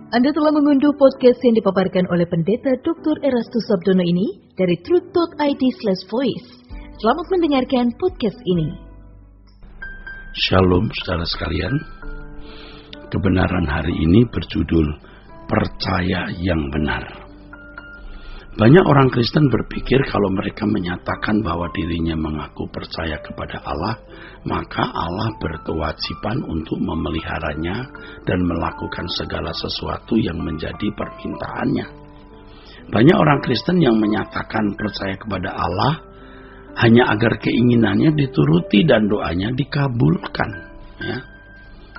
Anda telah mengunduh podcast yang dipaparkan oleh Pendeta Dr. Erastus Sabdono ini dari truth.id/voice. Selamat mendengarkan podcast ini. Shalom saudara sekalian. Kebenaran hari ini berjudul Percaya yang Benar. Banyak orang Kristen berpikir kalau mereka menyatakan bahwa dirinya mengaku percaya kepada Allah, maka Allah berkewajiban untuk memeliharanya dan melakukan segala sesuatu yang menjadi permintaannya. Banyak orang Kristen yang menyatakan percaya kepada Allah hanya agar keinginannya dituruti dan doanya dikabulkan. Ya.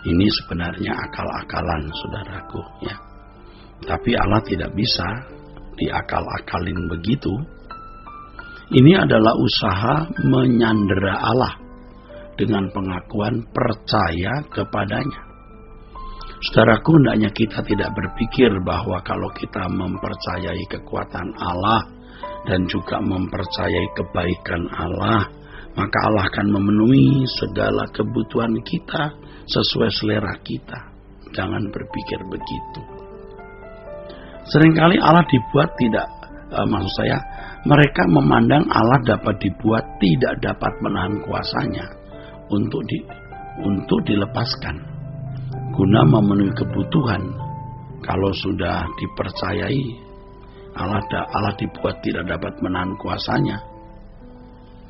Ini sebenarnya akal-akalan, saudaraku. Ya. Tapi Allah tidak bisa diakal-akalin begitu. Ini adalah usaha menyandera Allah dengan pengakuan percaya kepadanya. Saudaraku, hendaknya kita tidak berpikir bahwa kalau kita mempercayai kekuatan Allah dan juga mempercayai kebaikan Allah, maka Allah akan memenuhi segala kebutuhan kita sesuai selera kita. Jangan berpikir begitu. Seringkali Allah dibuat mereka memandang Allah dapat dibuat tidak dapat menahan kuasanya untuk dilepaskan guna memenuhi kebutuhan. Kalau sudah dipercayai Allah dibuat tidak dapat menahan kuasanya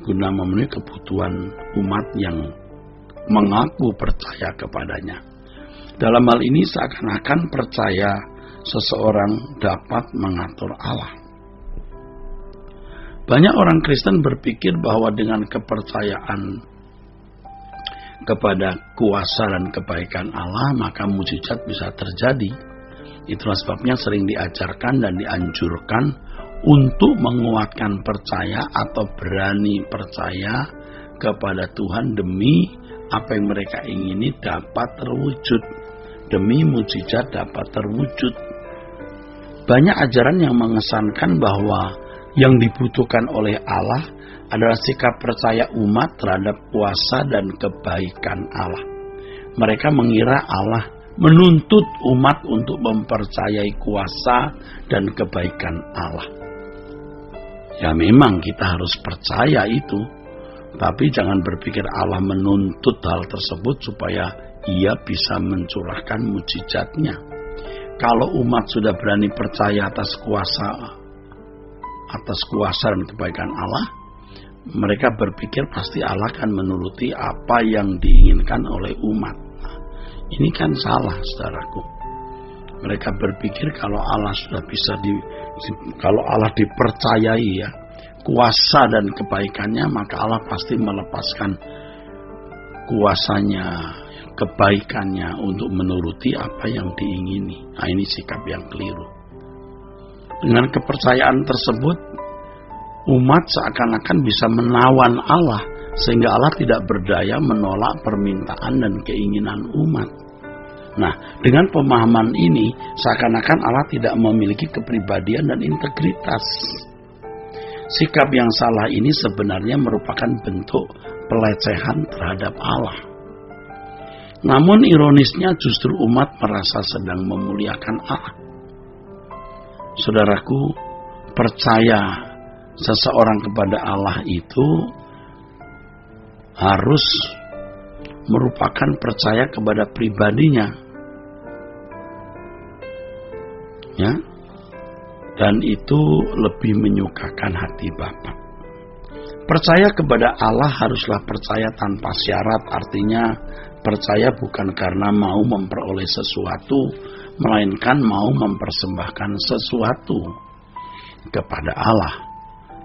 guna memenuhi kebutuhan umat yang mengaku percaya kepadanya. Dalam hal ini seakan-akan percaya seseorang dapat mengatur Allah. Banyak orang Kristen berpikir bahwa dengan kepercayaan kepada kuasa dan kebaikan Allah, maka mujizat bisa terjadi. Itulah sebabnya sering diajarkan dan dianjurkan untuk menguatkan percaya atau berani percaya kepada Tuhan demi apa yang mereka ingini dapat terwujud, demi mujizat dapat terwujud. Banyak ajaran yang mengesankan bahwa yang dibutuhkan oleh Allah adalah sikap percaya umat terhadap kuasa dan kebaikan Allah. Mereka mengira Allah menuntut umat untuk mempercayai kuasa dan kebaikan Allah. Ya memang kita harus percaya itu, tapi jangan berpikir Allah menuntut hal tersebut supaya ia bisa mencurahkan mujizatnya. Kalau umat sudah berani percaya atas kuasa dan kebaikan Allah, mereka berpikir pasti Allah akan menuruti apa yang diinginkan oleh umat. Nah, ini kan salah, saudaraku. Mereka berpikir kalau Allah sudah bisa kalau Allah dipercayai ya kuasa dan kebaikannya, maka Allah pasti melepaskan kuasanya, kebaikannya untuk menuruti apa yang diingini. Nah, ini sikap yang keliru. Dengan kepercayaan tersebut, umat seakan-akan bisa menawan Allah, sehingga Allah tidak berdaya menolak permintaan dan keinginan umat. Nah, dengan pemahaman ini, seakan-akan Allah tidak memiliki kepribadian dan integritas. Sikap yang salah ini sebenarnya merupakan bentuk pelecehan terhadap Allah. Namun ironisnya justru umat merasa sedang memuliakan Allah. Saudaraku, percaya seseorang kepada Allah itu harus merupakan percaya kepada pribadinya. Ya. Dan itu lebih menyukakan hati Bapa. Percaya kepada Allah haruslah percaya tanpa syarat, artinya percaya bukan karena mau memperoleh sesuatu, melainkan mau mempersembahkan sesuatu kepada Allah.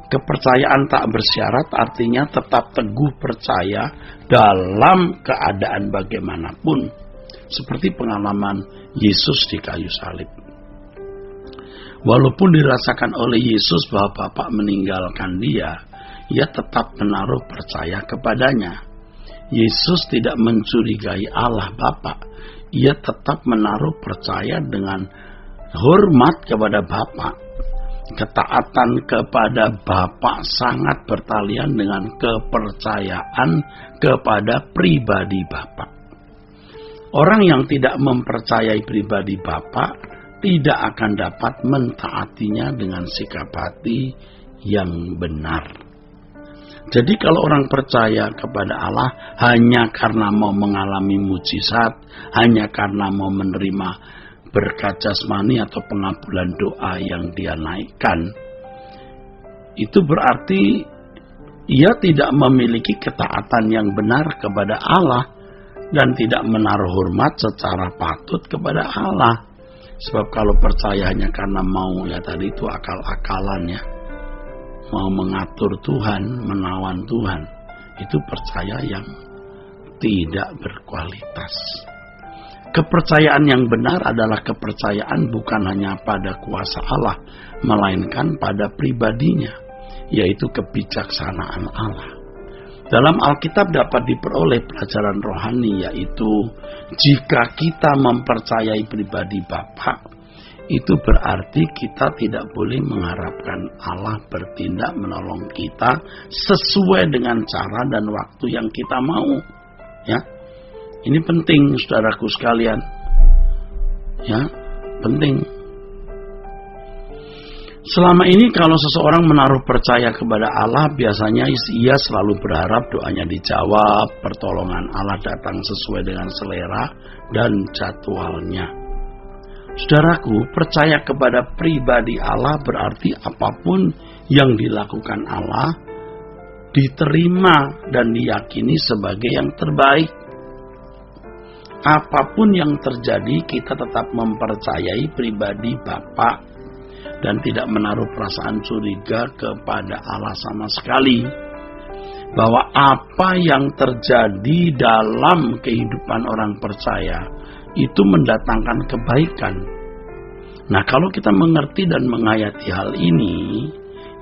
Kepercayaan tak bersyarat artinya tetap teguh percaya dalam keadaan bagaimanapun, seperti pengalaman Yesus di kayu salib. Walaupun dirasakan oleh Yesus bahwa Bapa meninggalkan dia, ia tetap menaruh percaya kepadanya. Yesus tidak mencurigai Allah Bapa. Ia tetap menaruh percaya dengan hormat kepada Bapa. Ketaatan kepada Bapa sangat bertalian dengan kepercayaan kepada pribadi Bapa. Orang yang tidak mempercayai pribadi Bapa tidak akan dapat mentaatinya dengan sikap hati yang benar. Jadi kalau orang percaya kepada Allah hanya karena mau mengalami mujizat, hanya karena mau menerima berkat jasmani atau pengabulan doa yang dia naikkan, itu berarti ia tidak memiliki ketaatan yang benar kepada Allah dan tidak menaruh hormat secara patut kepada Allah. Sebab kalau percaya hanya karena mau, ya tadi itu akal-akalan ya, mau mengatur Tuhan, menawan Tuhan, itu percaya yang tidak berkualitas. Kepercayaan yang benar adalah kepercayaan bukan hanya pada kuasa Allah, melainkan pada pribadinya, yaitu kebijaksanaan Allah. Dalam Alkitab dapat diperoleh pelajaran rohani, yaitu jika kita mempercayai pribadi Bapa, itu berarti kita tidak boleh mengharapkan Allah bertindak menolong kita sesuai dengan cara dan waktu yang kita mau. Ya, ini penting, saudaraku sekalian. Ya, penting. Selama ini kalau seseorang menaruh percaya kepada Allah, biasanya ia selalu berharap doanya dijawab, pertolongan Allah datang sesuai dengan selera dan jadwalnya. Saudaraku, percaya kepada pribadi Allah berarti apapun yang dilakukan Allah diterima dan diyakini sebagai yang terbaik. Apapun yang terjadi, kita tetap mempercayai pribadi Bapa dan tidak menaruh perasaan curiga kepada Allah sama sekali. Bahwa apa yang terjadi dalam kehidupan orang percaya itu mendatangkan kebaikan. Nah, kalau kita mengerti dan menghayati hal ini,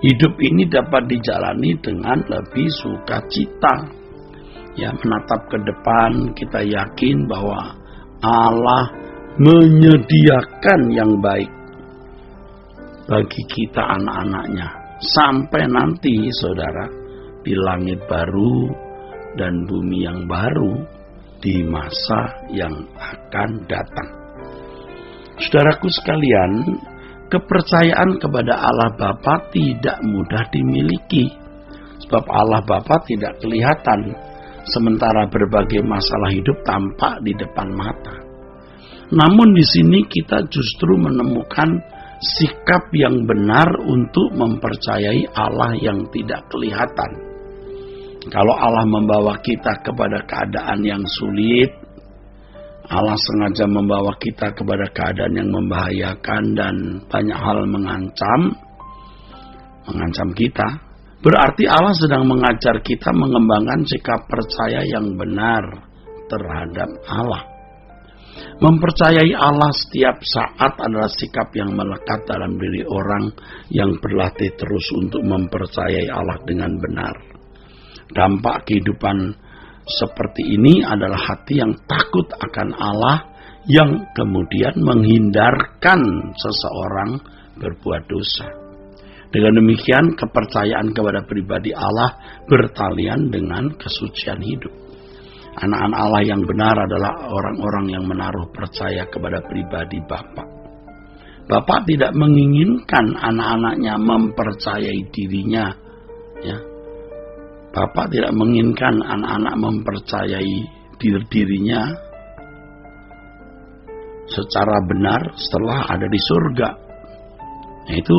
hidup ini dapat dijalani dengan lebih sukacita. Ya, menatap ke depan, kita yakin bahwa Allah menyediakan yang baik bagi kita anak-anaknya. Sampai nanti, saudara, di langit baru dan bumi yang baru, di masa yang akan datang. Saudaraku sekalian, kepercayaan kepada Allah Bapa tidak mudah dimiliki. Sebab Allah Bapa tidak kelihatan, sementara berbagai masalah hidup tampak di depan mata. Namun di sini kita justru menemukan sikap yang benar untuk mempercayai Allah yang tidak kelihatan. Kalau Allah membawa kita kepada keadaan yang sulit, Allah sengaja membawa kita kepada keadaan yang membahayakan dan banyak hal mengancam kita, berarti Allah sedang mengajar kita mengembangkan sikap percaya yang benar terhadap Allah. Mempercayai Allah setiap saat adalah sikap yang melekat dalam diri orang yang berlatih terus untuk mempercayai Allah dengan benar. Dampak kehidupan seperti ini adalah hati yang takut akan Allah yang kemudian menghindarkan seseorang berbuat dosa. Dengan demikian, kepercayaan kepada pribadi Allah bertalian dengan kesucian hidup. Anak-anak Allah yang benar adalah orang-orang yang menaruh percaya kepada pribadi Bapa. Bapa tidak menginginkan anak-anaknya mempercayai dirinya, ya. Bapa tidak menginginkan anak-anak mempercayai dirinya secara benar setelah ada di surga. Nah, itu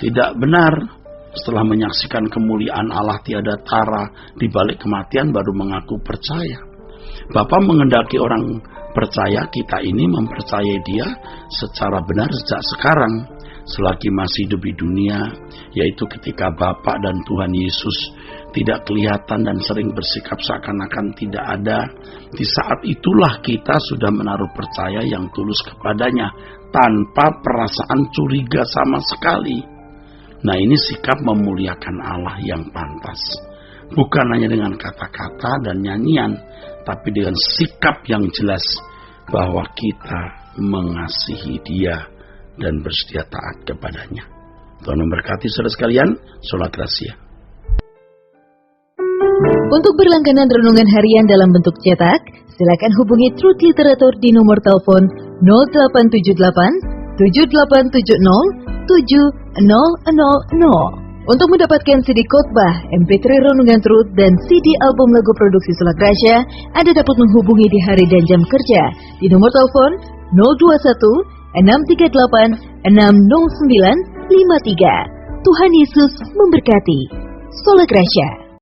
tidak benar. Setelah menyaksikan kemuliaan Allah tiada tara di balik kematian baru mengaku percaya. Bapa mengendaki orang percaya kita ini mempercayai Dia secara benar sejak sekarang, selagi masih hidup di dunia, yaitu ketika Bapa dan Tuhan Yesus tidak kelihatan dan sering bersikap seakan-akan tidak ada. Di saat itulah kita sudah menaruh percaya yang tulus kepadanya tanpa perasaan curiga sama sekali. Nah, ini sikap memuliakan Allah yang pantas. Bukan hanya dengan kata-kata dan nyanyian, tapi dengan sikap yang jelas bahwa kita mengasihi Dia dan bersedia taat kepadanya. Tuhan memberkati saudara sekalian. Sola Gracia. Untuk berlangganan renungan harian dalam bentuk cetak, silakan hubungi Truth Literatur di nomor telepon 0878 7870 7000. Untuk mendapatkan CD khotbah, MP3 Renungan Truth, dan CD album lagu produksi Sola Gracia, Anda dapat menghubungi di hari dan jam kerja di nomor telepon 021 638 60953. Tuhan Yesus memberkati. Sola Gracia.